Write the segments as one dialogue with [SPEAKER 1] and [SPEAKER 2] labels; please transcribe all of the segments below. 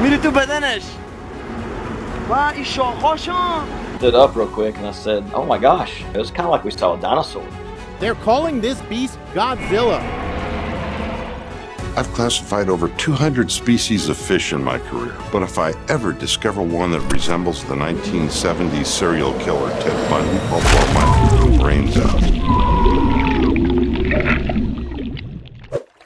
[SPEAKER 1] میری تو بدنش و این شاخاشون.
[SPEAKER 2] Stood up real quick and I said, oh my gosh, it was kind of like we saw a dinosaur.
[SPEAKER 3] They're calling this beast Godzilla.
[SPEAKER 4] I've classified over 200 species of fish in my career, but if I ever discover one that resembles the 1970s serial killer Ted Bundy, I'll blow my freaking brains out.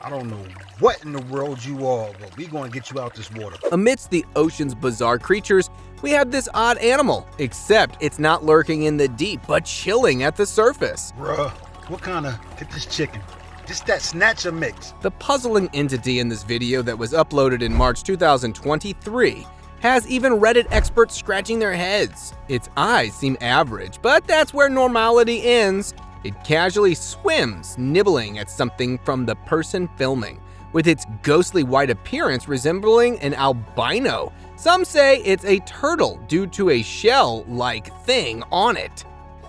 [SPEAKER 5] I don't know what in the world you are, but we're gonna get you out this water.
[SPEAKER 6] Amidst the ocean's bizarre creatures, we have this odd animal, except it's not lurking in the deep, but chilling at the surface.
[SPEAKER 5] Bruh, what kind of, get this chicken. Just that snatcher mix.
[SPEAKER 6] The puzzling entity in this video that was uploaded in March 2023 has even Reddit experts scratching their heads. Its eyes seem average, but that's where normality ends. It casually swims, nibbling at something from the person filming, with its ghostly white appearance resembling an albino. Some say it's a turtle due to a shell-like thing on it.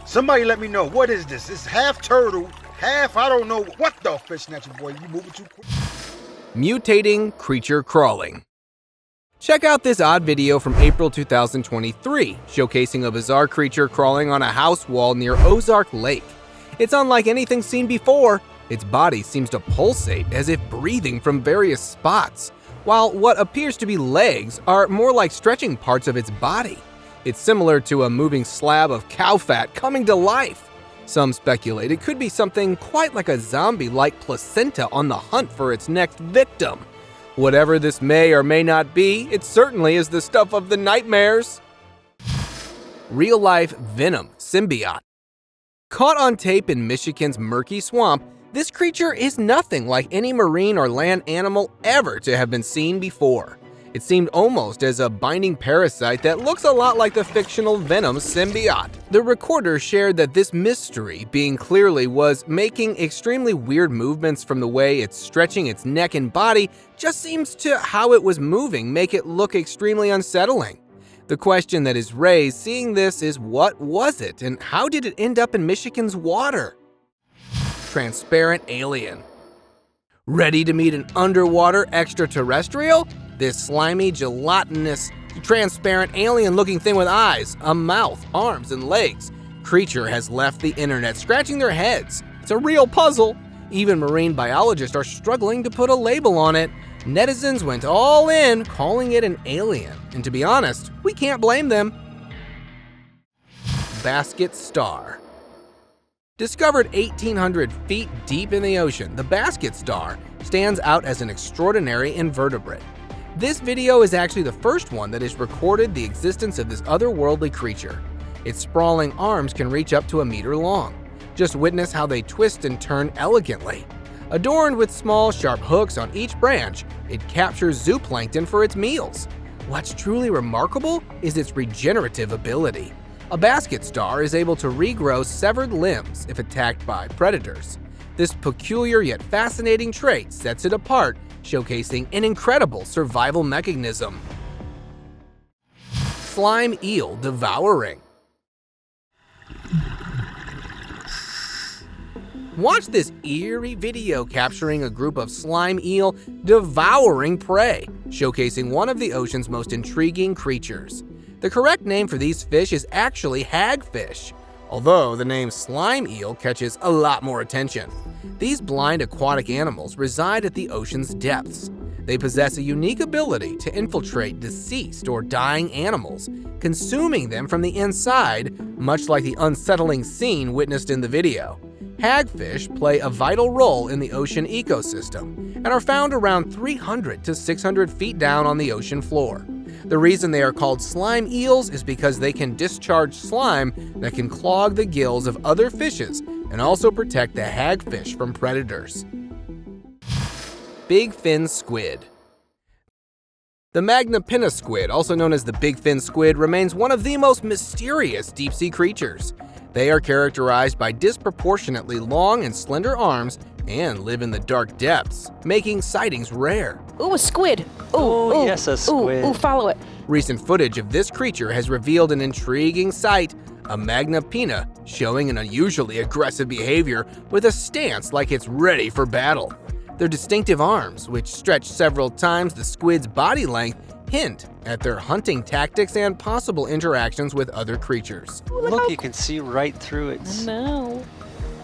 [SPEAKER 5] Somebody let me know, what is this? It's half turtle, half, I don't know. What the fish snatcher, boy? You moving too quick.
[SPEAKER 6] Mutating creature crawling. Check out this odd video from April 2023, showcasing a bizarre creature crawling on a house wall near Ozark Lake. It's unlike anything seen before. Its body seems to pulsate as if breathing from various spots, while what appears to be legs are more like stretching parts of its body. It's similar to a moving slab of cow fat coming to life. Some speculate it could be something quite like a zombie-like placenta on the hunt for its next victim. Whatever this may or may not be, it certainly is the stuff of the nightmares. Real-life Venomsymbiot. Caught on tape in Michigan's murky swamp, this creature is nothing like any marine or land animal ever to have been seen before. It seemed almost as a binding parasite that looks a lot like the fictional Venomsymbiot. The recorder shared that this mystery, being clearly, was making extremely weird movements from the way it's stretching its neck and body, just seems to how it was moving make it look extremely unsettling. The question that is raised seeing this is, what was it and how did it end up in Michigan's water? Transparent alien. Ready to meet an underwater extraterrestrial? This slimy, gelatinous, transparent alien-looking thing with eyes, a mouth, arms, and legs creature has left the internet scratching their heads. It's a real puzzle. Even marine biologists are struggling to put a label on it. Netizens went all in, calling it an alien. And to be honest, we can't blame them. Basket star. Discovered 1,800 feet deep in the ocean, the basket star stands out as an extraordinary invertebrate. This video is actually the first one that has recorded the existence of this otherworldly creature. Its sprawling arms can reach up to a meter long. Just witness how they twist and turn elegantly. Adorned with small, sharp hooks on each branch, it captures zooplankton for its meals. What's truly remarkable is its regenerative ability. A basket star is able to regrow severed limbs if attacked by predators. This peculiar yet fascinating trait sets it apart, showcasing an incredible survival mechanism. Slime eel devouring. Watch this eerie video capturing a group of slime eel devouring prey, showcasing one of the ocean's most intriguing creatures. The correct name for these fish is actually hagfish, although the name slime eel catches a lot more attention. These blind aquatic animals reside at the ocean's depths. They possess a unique ability to infiltrate deceased or dying animals, consuming them from the inside, much like the unsettling scene witnessed in the video. Hagfish play a vital role in the ocean ecosystem and are found around 300 to 600 feet down on the ocean floor. The reason they are called slime eels is because they can discharge slime that can clog the gills of other fishes and also protect the hagfish from predators. Big Fin Squid. The Magna squid, also known as the big fin squid, remains one of the most mysterious deep-sea creatures. They are characterized by disproportionately long and slender arms and live in the dark depths, making sightings rare.
[SPEAKER 7] Ooh, a squid. Ooh,
[SPEAKER 1] yes, a squid.
[SPEAKER 7] Ooh, follow it.
[SPEAKER 6] Recent footage of this creature has revealed an intriguing sight, a Magna pinna, showing an unusually aggressive behavior with a stance like it's ready for battle. Their distinctive arms, which stretch several times the squid's body length, hint at their hunting tactics and possible interactions with other creatures.
[SPEAKER 8] Look, you can see right through its...
[SPEAKER 7] No.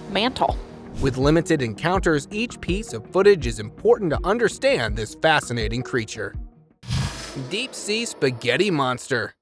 [SPEAKER 7] Mantle.
[SPEAKER 6] With limited encounters, each piece of footage is important to understand this fascinating creature. Deep Sea Spaghetti Monster.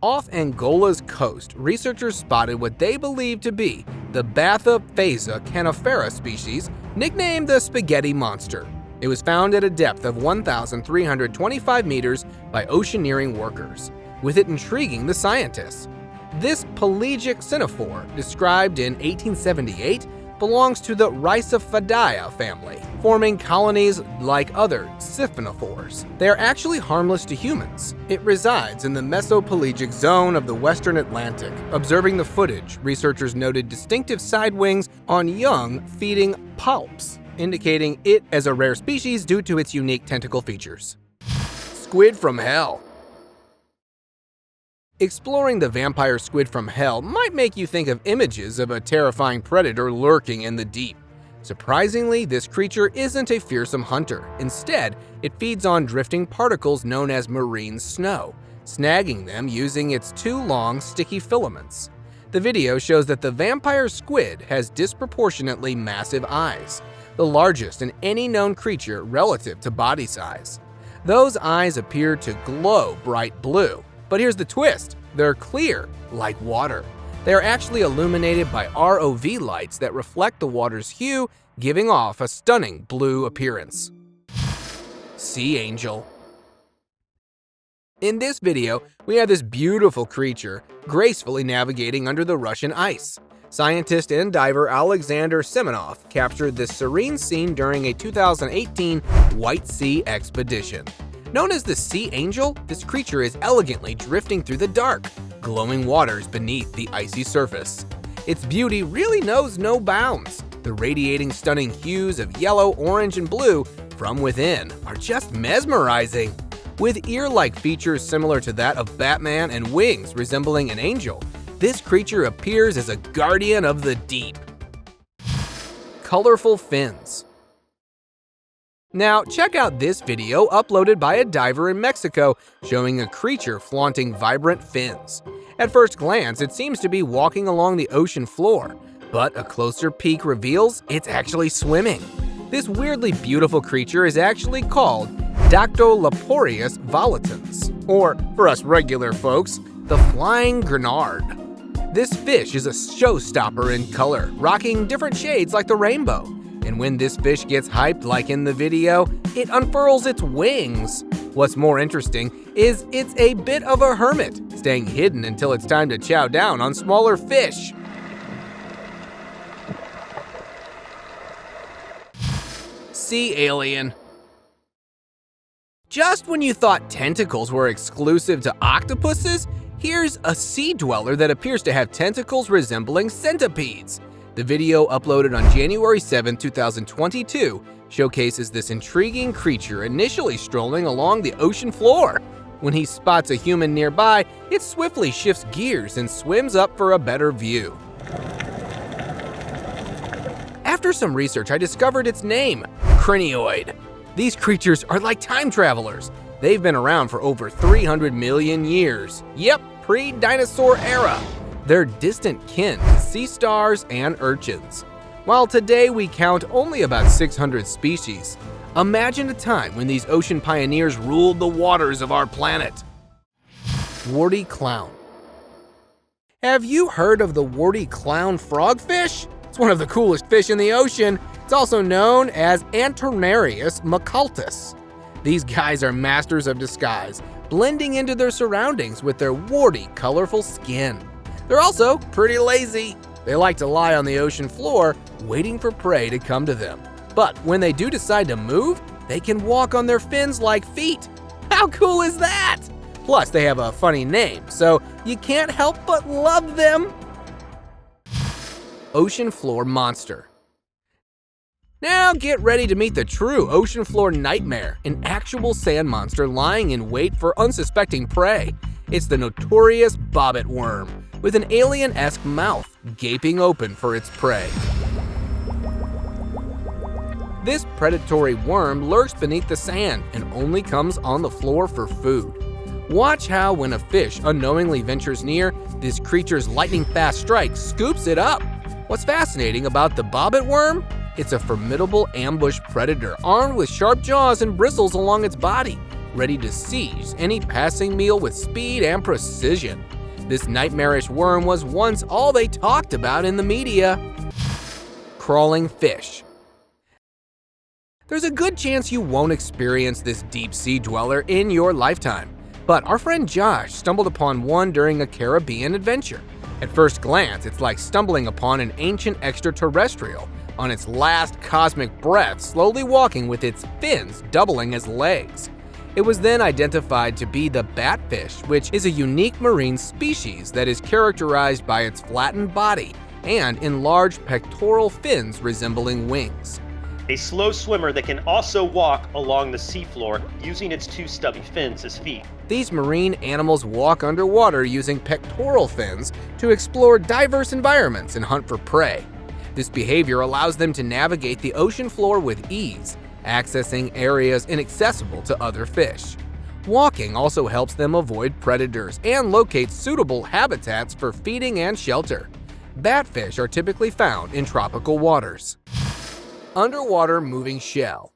[SPEAKER 6] Off Angola's coast, researchers spotted what they believe to be the Bathyphasa canifera species, nicknamed the Spaghetti Monster. It was found at a depth of 1,325 meters by oceaneering workers, with it intriguing the scientists. This pelagic syphonfore, described in 1878, belongs to the Rhizophilidae family, forming colonies like other Syphonfores. They are actually harmless to humans. It resides in the mesopelagic zone of the western Atlantic. Observing the footage, researchers noted distinctive side wings on young, feeding poulps, indicating it as a rare species due to its unique tentacle features. Squid from hell. Exploring the vampire squid from hell might make you think of images of a terrifying predator lurking in the deep. Surprisingly, this creature isn't a fearsome hunter. Instead, it feeds on drifting particles known as marine snow, snagging them using its two long, sticky filaments. The video shows that the vampire squid has disproportionately massive eyes, the largest in any known creature relative to body size. Those eyes appear to glow bright blue. But here's the twist, they're clear, like water. They are actually illuminated by ROV lights that reflect the water's hue, giving off a stunning blue appearance. Sea Angel. In this video, we have this beautiful creature gracefully navigating under the Russian ice. Scientist and diver Alexander Semenov captured this serene scene during a 2018 White Sea expedition. Known as the Sea Angel, this creature is elegantly drifting through the dark, glowing waters beneath the icy surface. Its beauty really knows no bounds. The radiating stunning hues of yellow, orange, and blue from within are just mesmerizing. With ear-like features similar to that of Batman and wings resembling an angel, this creature appears as a guardian of the deep. Colorful fins. Now, check out this video uploaded by a diver in Mexico showing a creature flaunting vibrant fins. At first glance, it seems to be walking along the ocean floor, but a closer peek reveals it's actually swimming. This weirdly beautiful creature is actually called Dactyloporius volitans, or, for us regular folks, the flying grenard. This fish is a showstopper in color, rocking different shades like the rainbow. And when this fish gets hyped like in the video, it unfurls its wings. What's more interesting is it's a bit of a hermit, staying hidden until it's time to chow down on smaller fish. Sea Alien. Just when you thought tentacles were exclusive to octopuses, here's a sea dweller that appears to have tentacles resembling centipedes. The video uploaded on January 7, 2022 showcases this intriguing creature initially strolling along the ocean floor. When he spots a human nearby, it swiftly shifts gears and swims up for a better view. After some research, I discovered its name, Crinioid. These creatures are like time travelers. They've been around for over 300 million years. Yep, pre-dinosaur era. They're distant kin to sea stars and urchins. While today we count only about 600 species, imagine a time when these ocean pioneers ruled the waters of our planet. Warty clown. Have you heard of the warty clown frogfish? It's one of the coolest fish in the ocean. It's also known as Anternarius macaltus. These guys are masters of disguise, blending into their surroundings with their warty, colorful skin. They're also pretty lazy. They like to lie on the ocean floor, waiting for prey to come to them. But when they do decide to move, they can walk on their fins like feet. How cool is that? Plus, they have a funny name, so you can't help but love them. Ocean floor monster. Now get ready to meet the true ocean floor nightmare, an actual sand monster lying in wait for unsuspecting prey. It's the notorious bobbit worm, with an alien-esque mouth gaping open for its prey. This predatory worm lurks beneath the sand and only comes on the floor for food. Watch how, when a fish unknowingly ventures near, this creature's lightning-fast strike scoops it up. What's fascinating about the bobbit worm? It's a formidable ambush predator armed with sharp jaws and bristles along its body, ready to seize any passing meal with speed and precision. This nightmarish worm was once all they talked about in the media. Crawling fish. There's a good chance you won't experience this deep-sea dweller in your lifetime, but our friend Josh stumbled upon one during a Caribbean adventure. At first glance, it's like stumbling upon an ancient extraterrestrial on its last cosmic breath, slowly walking with its fins doubling as legs. It was then identified to be the batfish, which is a unique marine species that is characterized by its flattened body and enlarged pectoral fins resembling wings.
[SPEAKER 9] A slow swimmer that can also walk along the seafloor using its two stubby fins as feet.
[SPEAKER 6] These marine animals walk underwater using pectoral fins to explore diverse environments and hunt for prey. This behavior allows them to navigate the ocean floor with ease, accessing areas inaccessible to other fish. Walking also helps them avoid predators and locate suitable habitats for feeding and shelter. Batfish are typically found in tropical waters. Underwater moving shell.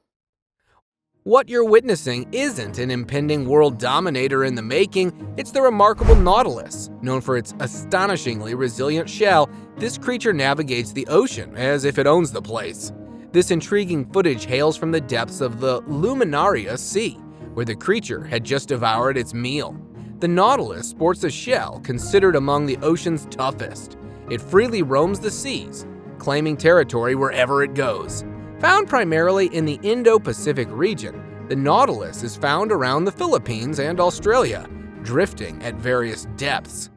[SPEAKER 6] What you're witnessing isn't an impending world dominator in the making, it's the remarkable nautilus. Known for its astonishingly resilient shell, this creature navigates the ocean as if it owns the place. This intriguing footage hails from the depths of the Luminaria Sea, where the creature had just devoured its meal. The nautilus sports a shell considered among the ocean's toughest. It freely roams the seas, claiming territory wherever it goes. Found primarily in the Indo-Pacific region, the nautilus is found around the Philippines and Australia, drifting at various depths.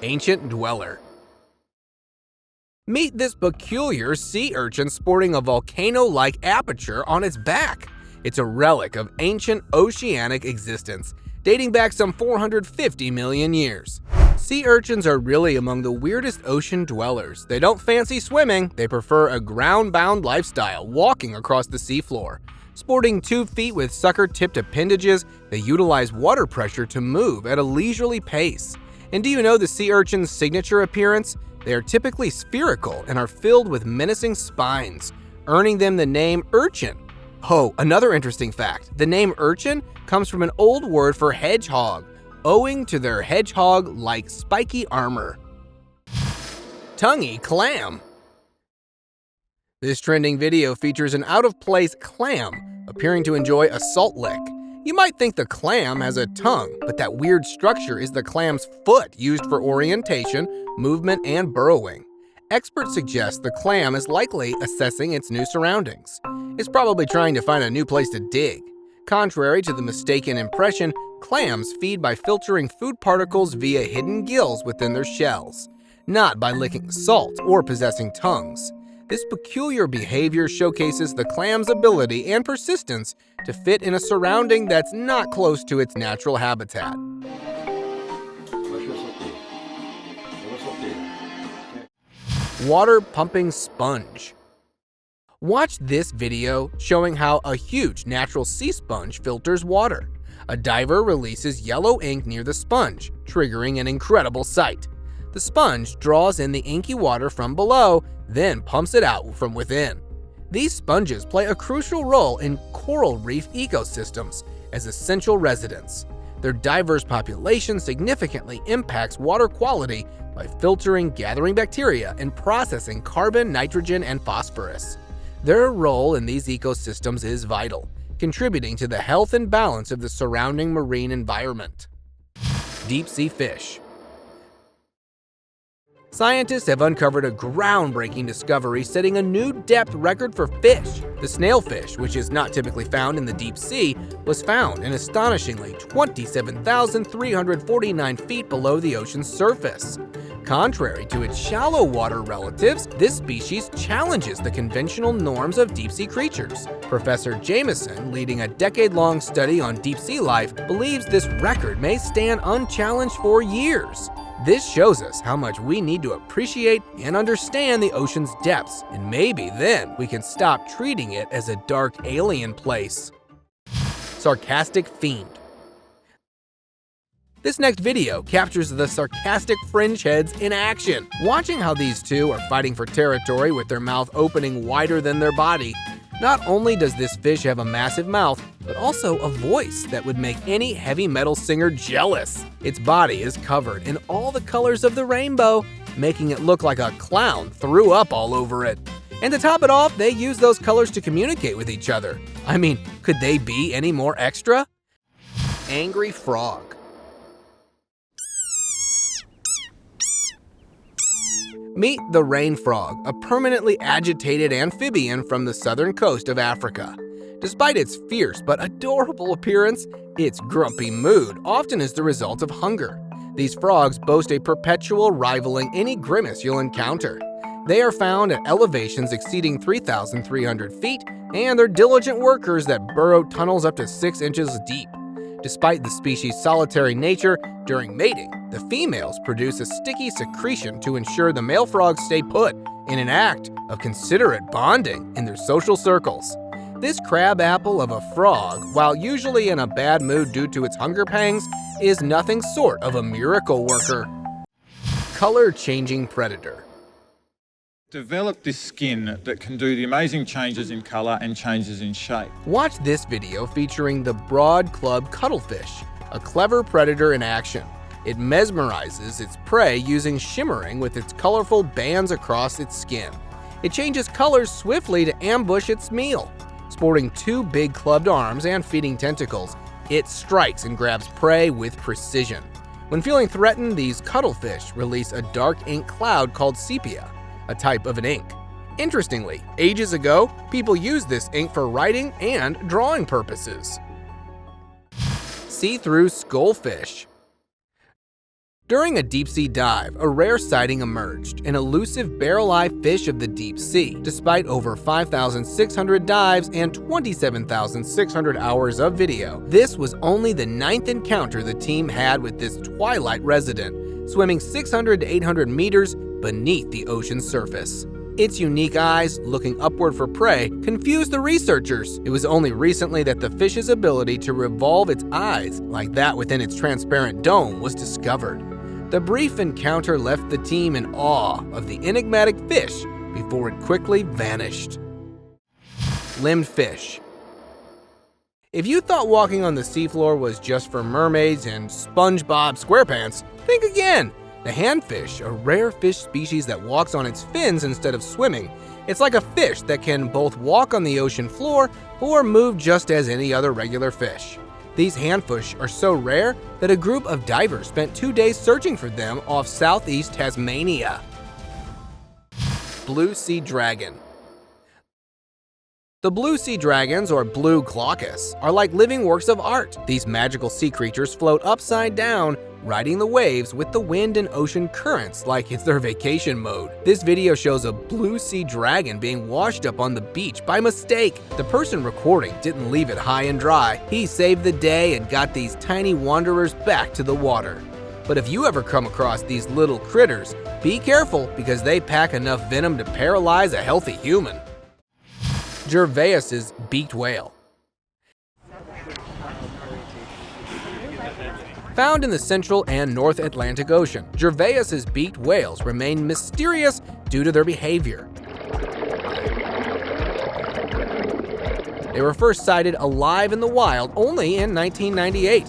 [SPEAKER 6] Ancient dweller. Meet this peculiar sea urchin sporting a volcano-like aperture on its back. It's a relic of ancient oceanic existence, dating back some 450 million years. Sea urchins are really among the weirdest ocean dwellers. They don't fancy swimming, they prefer a ground-bound lifestyle, walking across the seafloor. Sporting 2 feet with sucker-tipped appendages, they utilize water pressure to move at a leisurely pace. And do you know the sea urchin's signature appearance? They are typically spherical and are filled with menacing spines, earning them the name urchin. Oh, another interesting fact, the name urchin comes from an old word for hedgehog, owing to their hedgehog-like spiky armor. Tongy Clam. This trending video features an out-of-place clam appearing to enjoy a salt lick. You might think the clam has a tongue, but that weird structure is the clam's foot used for orientation, movement, and burrowing. Experts suggest the clam is likely assessing its new surroundings. It's probably trying to find a new place to dig. Contrary to the mistaken impression, clams feed by filtering food particles via hidden gills within their shells, not by licking salt or possessing tongues. This peculiar behavior showcases the clam's ability and persistence to fit in a surrounding that's not close to its natural habitat. Water pumping sponge. Watch this video showing how a huge natural sea sponge filters water. A diver releases yellow ink near the sponge, triggering an incredible sight. The sponge draws in the inky water from below, then pumps it out from within. These sponges play a crucial role in coral reef ecosystems as essential residents. Their diverse population significantly impacts water quality by filtering, gathering bacteria, and processing carbon, nitrogen, and phosphorus. Their role in these ecosystems is vital, contributing to the health and balance of the surrounding marine environment. Deep-sea fish. Scientists have uncovered a groundbreaking discovery setting a new depth record for fish. The snailfish, which is not typically found in the deep sea, was found an astonishingly 27,349 feet below the ocean's surface. Contrary to its shallow water relatives, this species challenges the conventional norms of deep-sea creatures. Professor Jameson, leading a decade-long study on deep-sea life, believes this record may stand unchallenged for years. This shows us how much we need to appreciate and understand the ocean's depths, and maybe then we can stop treating it as a dark alien place. Sarcastic fiend. This next video captures the sarcastic fringe heads in action. Watching how these two are fighting for territory with their mouth opening wider than their body. Not only does this fish have a massive mouth, but also a voice that would make any heavy metal singer jealous. Its body is covered in all the colors of the rainbow, making it look like a clown threw up all over it. And to top it off, they use those colors to communicate with each other. I mean, could they be any more extra? Angry frog. Meet the rain frog, a permanently agitated amphibian from the southern coast of Africa. Despite its fierce but adorable appearance, its grumpy mood often is the result of hunger. These frogs boast a perpetual rivaling any grimace you'll encounter. They are found at elevations exceeding 3,300 feet, and they're diligent workers that burrow tunnels up to 6 inches deep. Despite the species' solitary nature, during mating, the females produce a sticky secretion to ensure the male frogs stay put, in an act of considerate bonding in their social circles. This crab apple of a frog, while usually in a bad mood due to its hunger pangs, is nothing short of a miracle worker. Color-changing predator.
[SPEAKER 10] Develop this skin that can do the amazing changes in color and changes in shape.
[SPEAKER 6] Watch this video featuring the broad club cuttlefish, a clever predator in action. It mesmerizes its prey using shimmering with its colorful bands across its skin. It changes colors swiftly to ambush its meal. Sporting 2 big clubbed arms and feeding tentacles, it strikes and grabs prey with precision. When feeling threatened, these cuttlefish release a dark ink cloud called sepia, a type of an ink. Interestingly, ages ago, people used this ink for writing and drawing purposes. See-through skullfish. During a deep-sea dive, a rare sighting emerged, an elusive barrel-eye fish of the deep sea. Despite over 5,600 dives and 27,600 hours of video, this was only the 9th encounter the team had with this twilight resident, swimming 600 to 800 meters beneath the ocean's surface. Its unique eyes, looking upward for prey, confused the researchers. It was only recently that the fish's ability to revolve its eyes, like that within its transparent dome, was discovered. The brief encounter left the team in awe of the enigmatic fish before it quickly vanished. Limbed fish. If you thought walking on the seafloor was just for mermaids and SpongeBob SquarePants, think again. The handfish, a rare fish species that walks on its fins instead of swimming. It's like a fish that can both walk on the ocean floor or move just as any other regular fish. These handfish are so rare that a group of divers spent 2 days searching for them off southeast Tasmania. Blue sea dragon. The blue sea dragons, or blue glaucus, are like living works of art. These magical sea creatures float upside down, riding the waves with the wind and ocean currents like it's their vacation mode. This video shows a blue sea dragon being washed up on the beach by mistake. The person recording didn't leave it high and dry. He saved the day and got these tiny wanderers back to the water. But if you ever come across these little critters, be careful because they pack enough venom to paralyze a healthy human. Gervais's beaked whale. Found in the Central and North Atlantic Ocean, Gervais's beaked whales remain mysterious due to their behavior. They were first sighted alive in the wild only in 1998.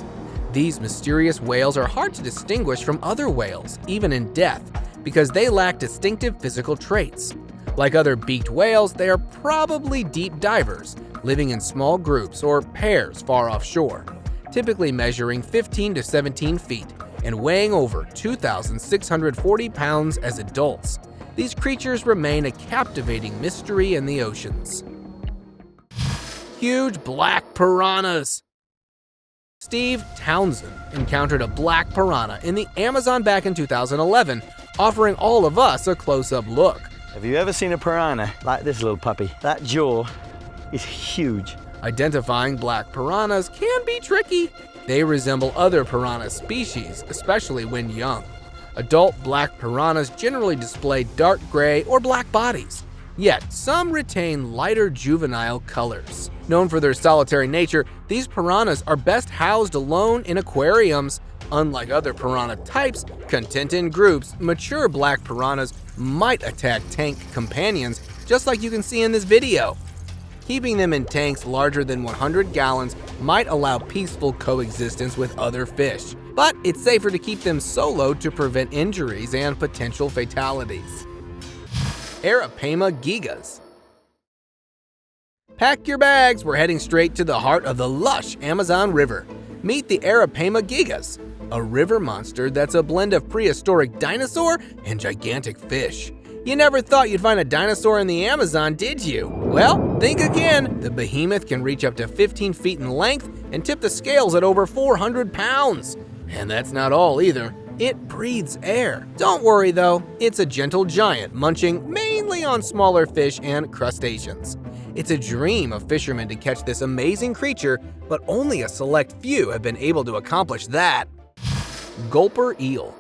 [SPEAKER 6] These mysterious whales are hard to distinguish from other whales, even in death, because they lack distinctive physical traits. Like other beaked whales, they are probably deep divers, living in small groups or pairs far offshore, typically measuring 15 to 17 feet and weighing over 2,640 pounds as adults. These creatures remain a captivating mystery in the oceans. Huge black piranhas. Steve Townsend encountered a black piranha in the Amazon back in 2011, offering all of us a close-up look.
[SPEAKER 1] Have you ever seen a piranha like this little puppy? That jaw is huge.
[SPEAKER 6] Identifying black piranhas can be tricky. They resemble other piranha species, especially when young. Adult black piranhas generally display dark gray or black bodies, yet some retain lighter juvenile colors. Known for their solitary nature, these piranhas are best housed alone in aquariums. Unlike other piranha types, content in groups, mature black piranhas might attack tank companions, just like you can see in this video. Keeping them in tanks larger than 100 gallons might allow peaceful coexistence with other fish, but it's safer to keep them solo to prevent injuries and potential fatalities. Arapaima gigas. Pack your bags, we're heading straight to the heart of the lush Amazon River. Meet the Arapaima gigas, a river monster that's a blend of prehistoric dinosaur and gigantic fish. You never thought you'd find a dinosaur in the Amazon, did you? Well, think again. The behemoth can reach up to 15 feet in length and tip the scales at over 400 pounds. And that's not all either. It breathes air. Don't worry though, it's a gentle giant munching mainly on smaller fish and crustaceans. It's a dream of fishermen to catch this amazing creature, but only a select few have been able to accomplish that. Gulper Eel.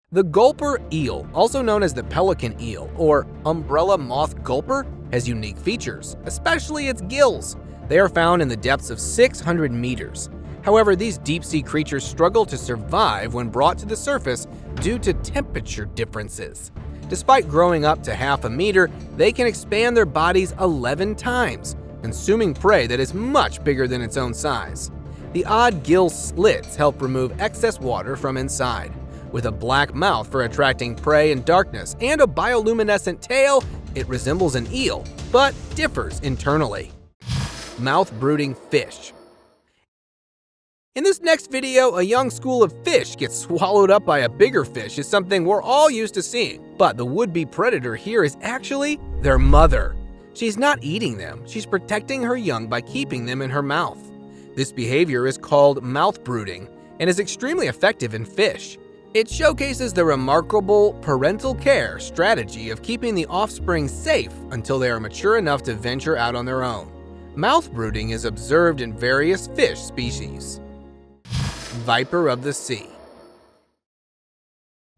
[SPEAKER 6] The gulper eel, also known as the pelican eel or umbrella moth gulper, has unique features, especially its gills. They are found in the depths of 600 meters. However, these deep-sea creatures struggle to survive when brought to the surface due to temperature differences. Despite growing up to half a meter, they can expand their bodies 11 times, consuming prey that is much bigger than its own size. The odd gill slits help remove excess water from inside. With a black mouth for attracting prey in darkness and a bioluminescent tail, it resembles an eel, but differs internally. Mouth-brooding fish. In this next video, a young school of fish gets swallowed up by a bigger fish is something we're all used to seeing, but the would-be predator here is actually their mother. She's not eating them, she's protecting her young by keeping them in her mouth. This behavior is called mouth brooding and is extremely effective in fish. It showcases the remarkable parental care strategy of keeping the offspring safe until they are mature enough to venture out on their own. Mouth brooding is observed in various fish species. Viper of the sea.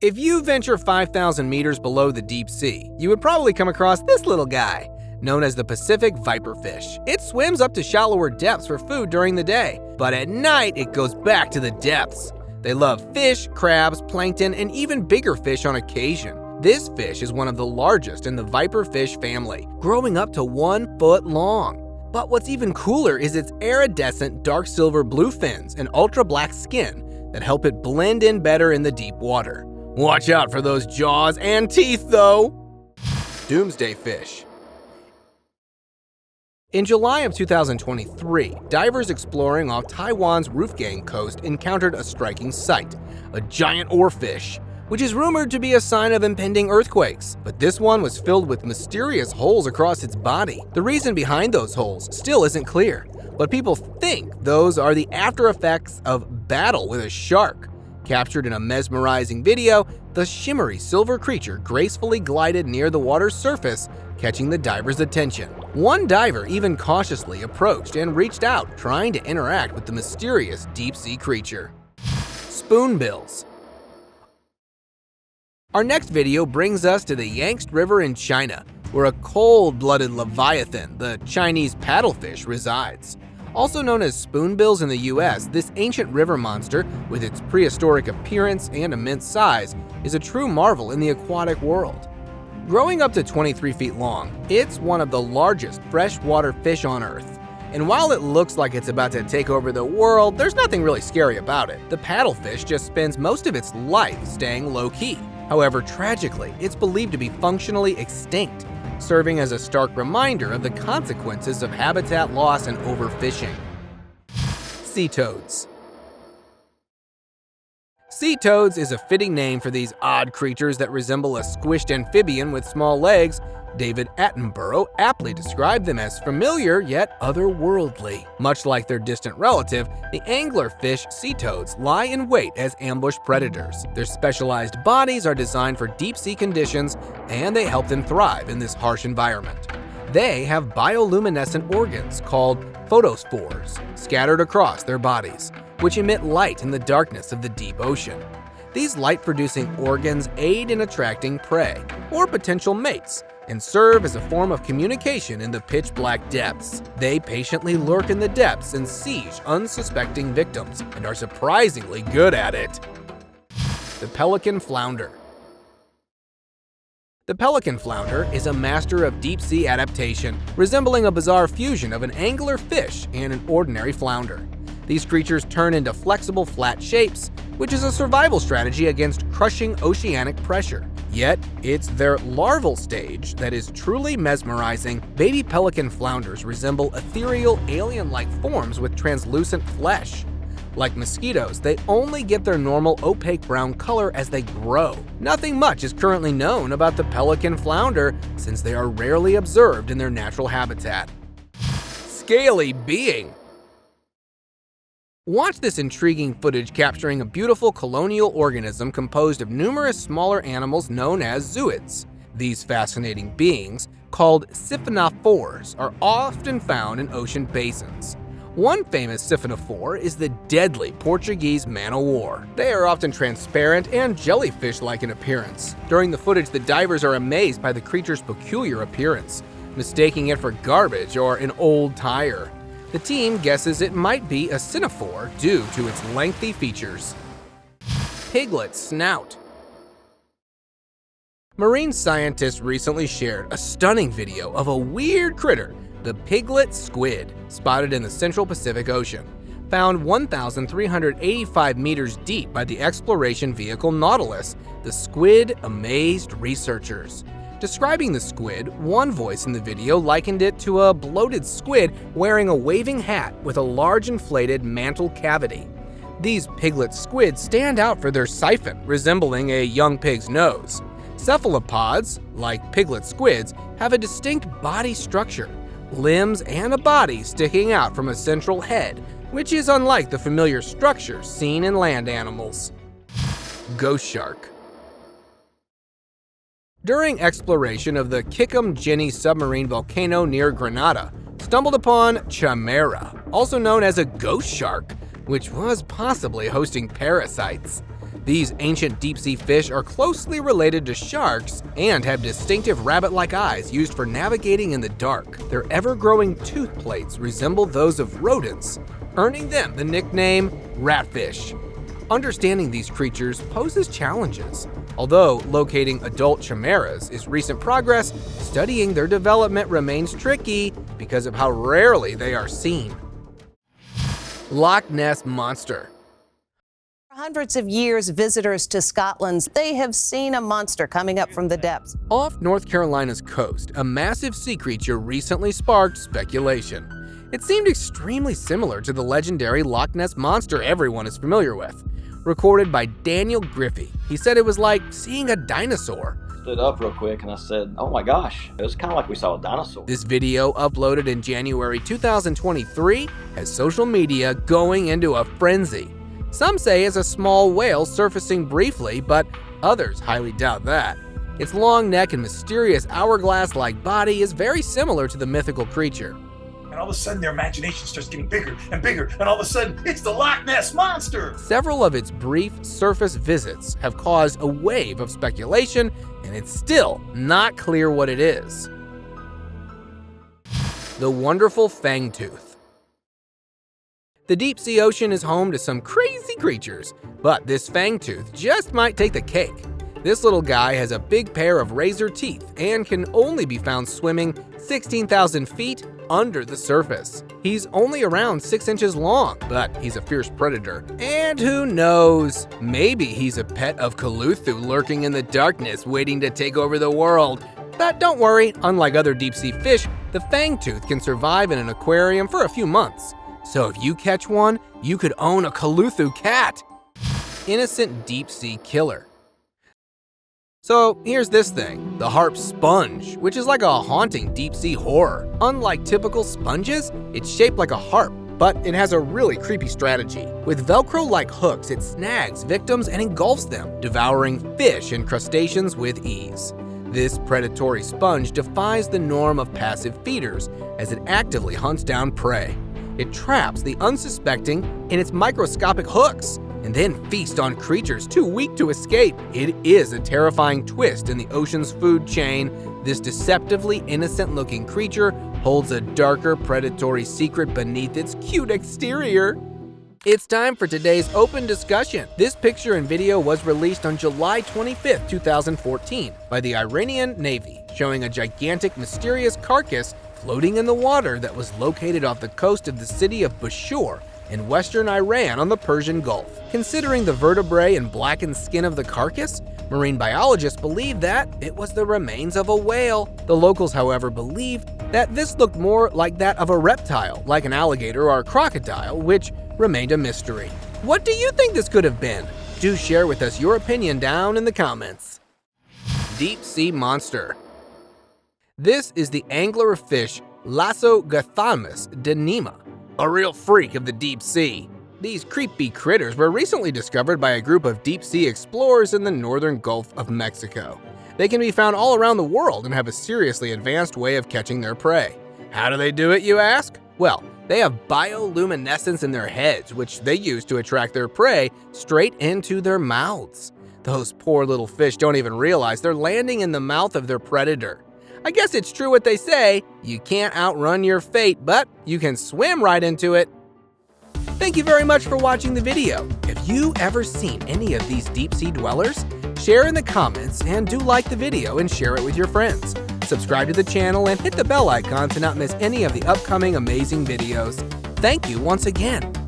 [SPEAKER 6] If you venture 5,000 meters below the deep sea, you would probably come across this little guy, known as the Pacific viperfish. It swims up to shallower depths for food during the day, but at night it goes back to the depths. They love fish, crabs, plankton, and even bigger fish on occasion. This fish is one of the largest in the viperfish family, growing up to 1 foot long. But what's even cooler is its iridescent dark silver blue fins and ultra black skin that help it blend in better in the deep water. Watch out for those jaws and teeth though! Doomsday fish. In July of 2023, divers exploring off Taiwan's Rufgang coast encountered a striking sight, a giant oarfish, which is rumored to be a sign of impending earthquakes. But this one was filled with mysterious holes across its body. The reason behind those holes still isn't clear, but people think those are the after effects of battle with a shark. Captured in a mesmerizing video, the shimmery silver creature gracefully glided near the water's surface, catching the diver's attention. One diver even cautiously approached and reached out, trying to interact with the mysterious deep-sea creature. Spoonbills. Our next video brings us to the Yangtze River in China, where a cold-blooded leviathan, the Chinese paddlefish, resides. Also known as spoonbills in the US, this ancient river monster, with its prehistoric appearance and immense size, is a true marvel in the aquatic world. Growing up to 23 feet long, it's one of the largest freshwater fish on Earth. And while it looks like it's about to take over the world, there's nothing really scary about it. The paddlefish just spends most of its life staying low-key. However, tragically, it's believed to be functionally extinct, serving as a stark reminder of the consequences of habitat loss and overfishing. Sea toads. Sea toads is a fitting name for these odd creatures that resemble a squished amphibian with small legs. David Attenborough aptly described them as familiar yet otherworldly. Much like their distant relative, the anglerfish sea toads lie in wait as ambush predators. Their specialized bodies are designed for deep-sea conditions, and they help them thrive in this harsh environment. They have bioluminescent organs called photospores scattered across their bodies, which emit light in the darkness of the deep ocean. These light-producing organs aid in attracting prey or potential mates and serve as a form of communication in the pitch-black depths. They patiently lurk in the depths and siege unsuspecting victims and are surprisingly good at it. The Pelican Flounder. The Pelican Flounder is a master of deep-sea adaptation, resembling a bizarre fusion of an angler fish and an ordinary flounder. These creatures turn into flexible, flat shapes, which is a survival strategy against crushing oceanic pressure. Yet, it's their larval stage that is truly mesmerizing. Baby pelican flounders resemble ethereal, alien-like forms with translucent flesh. Like mosquitoes, they only get their normal opaque brown color as they grow. Nothing much is currently known about the pelican flounder since they are rarely observed in their natural habitat. Scaly being. Watch this intriguing footage capturing a beautiful colonial organism composed of numerous smaller animals known as zooids. These fascinating beings, called Syphonfores, are often found in ocean basins. One famous Syphonfore is the deadly Portuguese man-o'-war. They are often transparent and jellyfish-like in appearance. During the footage, the divers are amazed by the creature's peculiar appearance, mistaking it for garbage or an old tire. The team guesses it might be a Syphonfore due to its lengthy features. Piglet snout. Marine scientists recently shared a stunning video of a weird critter, the Piglet squid, spotted in the Central Pacific Ocean. Found 1,385 meters deep by the exploration vehicle Nautilus, the squid amazed researchers. Describing the squid, one voice in the video likened it to a bloated squid wearing a waving hat with a large inflated mantle cavity. These piglet squids stand out for their siphon, resembling a young pig's nose. Cephalopods, like piglet squids, have a distinct body structure, limbs and a body sticking out from a central head, which is unlike the familiar structures seen in land animals. Ghost shark. During exploration of the Kikum-Jenny submarine volcano near Grenada, stumbled upon Chimera, also known as a ghost shark, which was possibly hosting parasites. These ancient deep-sea fish are closely related to sharks and have distinctive rabbit-like eyes used for navigating in the dark. Their ever-growing tooth plates resemble those of rodents, earning them the nickname ratfish. Understanding these creatures poses challenges. Although locating adult chimeras is recent progress, studying their development remains tricky because of how rarely they are seen. Loch Ness Monster.
[SPEAKER 11] For hundreds of years, visitors to Scotland, they have seen a monster coming up from the depths.
[SPEAKER 6] Off North Carolina's coast, a massive sea creature recently sparked speculation. It seemed extremely similar to the legendary Loch Ness Monster everyone is familiar with. Recorded by Daniel Griffey, he said it was like seeing a dinosaur.
[SPEAKER 2] Stood up real quick and I said, oh my gosh, it was kind of like we saw a dinosaur.
[SPEAKER 6] This video, uploaded in January 2023, has social media going into a frenzy. Some say it's a small whale surfacing briefly, but others highly doubt that. Its long neck and mysterious hourglass-like body is very similar to the mythical creature.
[SPEAKER 12] And all of a sudden their imagination starts getting bigger and bigger, and all of a sudden it's the Loch Ness Monster!
[SPEAKER 6] Several of its brief surface visits have caused a wave of speculation, and it's still not clear what it is. The wonderful fangtooth. The deep sea ocean is home to some crazy creatures, but this fangtooth just might take the cake. This little guy has a big pair of razor teeth and can only be found swimming 16,000 feet under the surface. He's only around 6 inches long, but he's a fierce predator. And who knows, maybe he's a pet of Cthulhu lurking in the darkness waiting to take over the world. But don't worry, unlike other deep-sea fish, the fangtooth can survive in an aquarium for a few months. So if you catch one, you could own a Cthulhu cat. Innocent deep-sea killer. So here's this thing, the Harp sponge, which is like a haunting deep-sea horror. Unlike typical sponges, it's shaped like a harp, but it has a really creepy strategy. With Velcro-like hooks, it snags victims and engulfs them, devouring fish and crustaceans with ease. This predatory sponge defies the norm of passive feeders as it actively hunts down prey. It traps the unsuspecting in its microscopic hooks, and then feast on creatures too weak to escape. It is a terrifying twist in the ocean's food chain. This deceptively innocent-looking creature holds a darker predatory secret beneath its cute exterior. It's time for today's open discussion. This picture and video was released on July 25, 2014 by the Iranian Navy, showing a gigantic mysterious carcass floating in the water that was located off the coast of the city of Bushehr in western Iran on the Persian Gulf. Considering the vertebrae and blackened skin of the carcass, marine biologists believe that it was the remains of a whale. The locals, however, believed that this looked more like that of a reptile, like an alligator or a crocodile, which remained a mystery. What do you think this could have been? Do share with us your opinion down in the comments. Deep sea monster. This is the anglerfish Lasogothamys denema, a real freak of the deep sea. These creepy critters were recently discovered by a group of deep sea explorers in the northern Gulf of Mexico. They can be found all around the world and have a seriously advanced way of catching their prey. How do they do it, you ask? Well, they have bioluminescence in their heads, which they use to attract their prey straight into their mouths. Those poor little fish don't even realize they're landing in the mouth of their predator. I guess it's true what they say, you can't outrun your fate, but you can swim right into it. Thank you very much for watching the video. If you ever seen any of these deep sea dwellers, share in the comments and do like the video and share it with your friends. Subscribe to the channel and hit the bell icon to not miss any of the upcoming amazing videos. Thank you once again.